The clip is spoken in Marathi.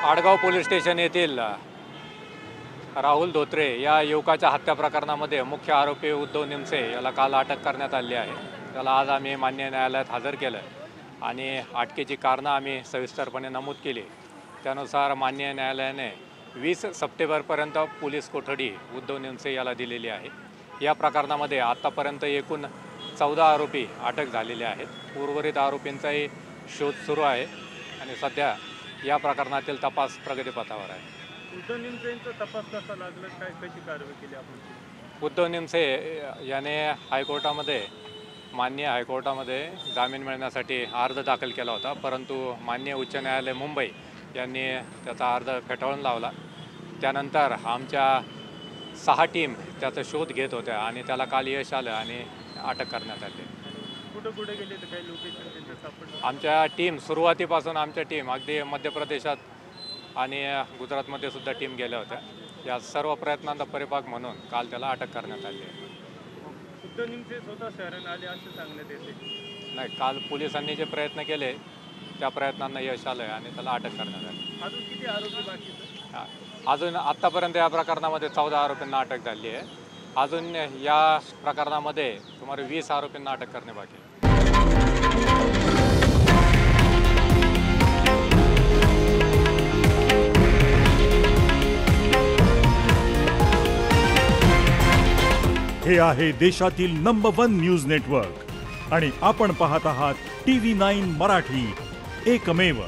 आडगाव पोलीस स्टेशन येथील राहुल धोत्रे या युवकाच्या हत्या प्रकरणामध्ये मुख्य आरोपी उद्धव निमसे याला काल अटक करण्यात आली आहे। त्याला आज आम्ही मान्य न्यायालयात हजर केलं आणि अटकेची कारणं आम्ही सविस्तरपणे नमूद केली। त्यानुसार मान्य न्यायालयाने 20 सप्टेंबरपर्यंत पोलीस कोठडी उद्धव निमसे याला दिलेली आहे। या प्रकरणामध्ये आतापर्यंत एकूण 14 आरोपी अटक झालेले आहेत। उर्वरित आरोपींचाही शोध सुरू आहे आणि सध्या या प्रकरणातील तपास प्रगतीपथावर आहे। उद्धव निमसेंचा तपास कसा लागला, काय कशी कारवाई केली आपण? उद्धव निमसे याने मान्य हायकोर्टामध्ये जामीन मिळण्यासाठी अर्ज दाखल केला होता, परंतु मान्य उच्च न्यायालय मुंबई यांनी त्याचा अर्ज फेटाळून लावला। त्यानंतर आमच्या 6 टीम त्याचा शोध घेत होत्या आणि त्याला काल यश आलं आणि अटक करण्यात आली। कुठे गेले तर काही लोकेशन त्यांचं सापडलं? आमच्या टीम सुरुवातीपासून अगदी मध्य प्रदेशात आणि गुजरातमध्ये सुद्धा टीम गेल्या होत्या। या सर्व प्रयत्नांचा परिपाक म्हणून काल त्याला अटक करण्यात आली आहे। उद्धव निमसे स्वतः शरण आले असं सांगण्यात येते? नाही, काल पोलिसांनी जे प्रयत्न केले त्या प्रयत्नांना यश आलं आहे आणि त्याला अटक करण्यात आली। अजून किती आरोपी बाकी आहेत? अजून आत्तापर्यंत या प्रकरणामध्ये 14 आरोपींना अटक झाली आहे। अजून या प्रकरणामध्ये सुमारे 20 आरोपींना अटक करणे बाकी आहे। हे आहे देशातील नंबर 1 न्यूज नेटवर्क आणि आपण पाहत आहात TV9 मराठी, एकमेव।